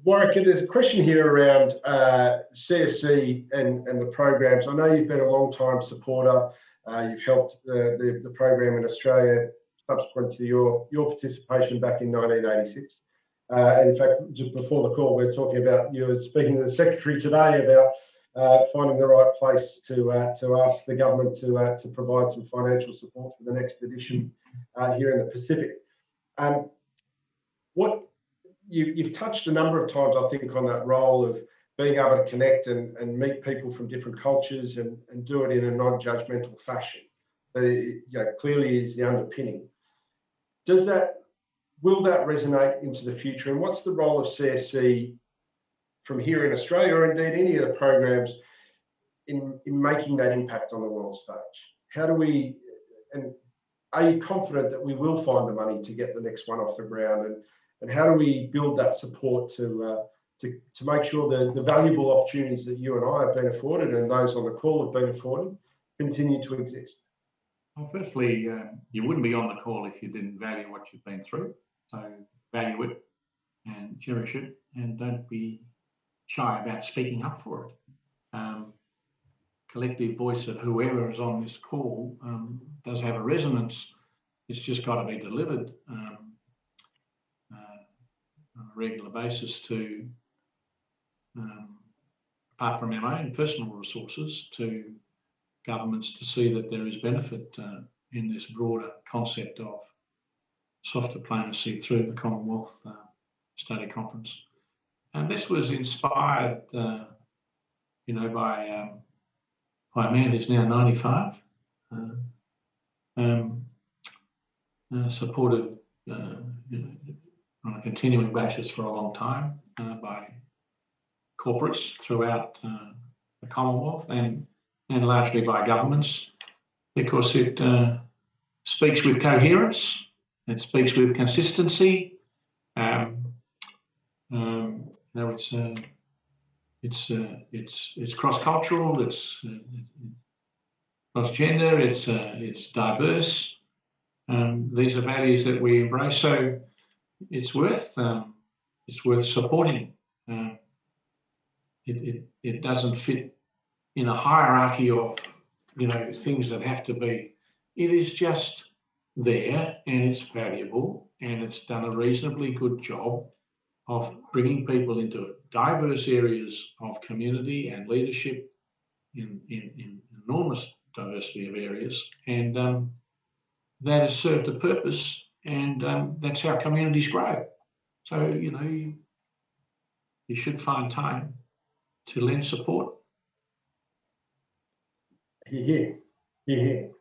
Warwick, there's a question here around CSC and the programs. I know you've been a long time supporter. You've helped the program in Australia subsequent to your participation back in 1986. And in fact, just before the call, we were talking about you were speaking to the Secretary today about finding the right place to ask the government to provide some financial support for the next edition here in the Pacific. You've touched a number of times, I think, on that role of being able to connect and meet people from different cultures and do it in a non-judgmental fashion. That clearly is the underpinning. Will that resonate into the future? And what's the role of CSC from here in Australia, or indeed any of the programs, in making that impact on the world stage? Are you confident that we will find the money to get the next one off the ground? And how do we build that support to make sure the valuable opportunities that you and I have been afforded and those on the call have been afforded continue to exist? Well, firstly, you wouldn't be on the call if you didn't value what you've been through. So value it and cherish it, and don't be shy about speaking up for it. Collective voice of whoever is on this call does have a resonance. It's just got to be delivered on a regular basis to, apart from our own personal resources, to governments to see that there is benefit in this broader concept of soft diplomacy through the Commonwealth Study Conference. And this was inspired, by a man who's now 95, supported on a continuing basis for a long time by corporates throughout the Commonwealth and largely by governments, because it speaks with coherence, it speaks with consistency. It's cross-cultural, it's cross-gender, it's diverse. These are values that we embrace, so it's worth supporting. It doesn't fit in a hierarchy of things that have to be. It is just there, and it's valuable, and it's done a reasonably good job of bringing people into diverse areas of community and leadership in enormous diversity of areas, and that has served a purpose, and that's how communities grow. So you should find time to lend support. Hear, hear.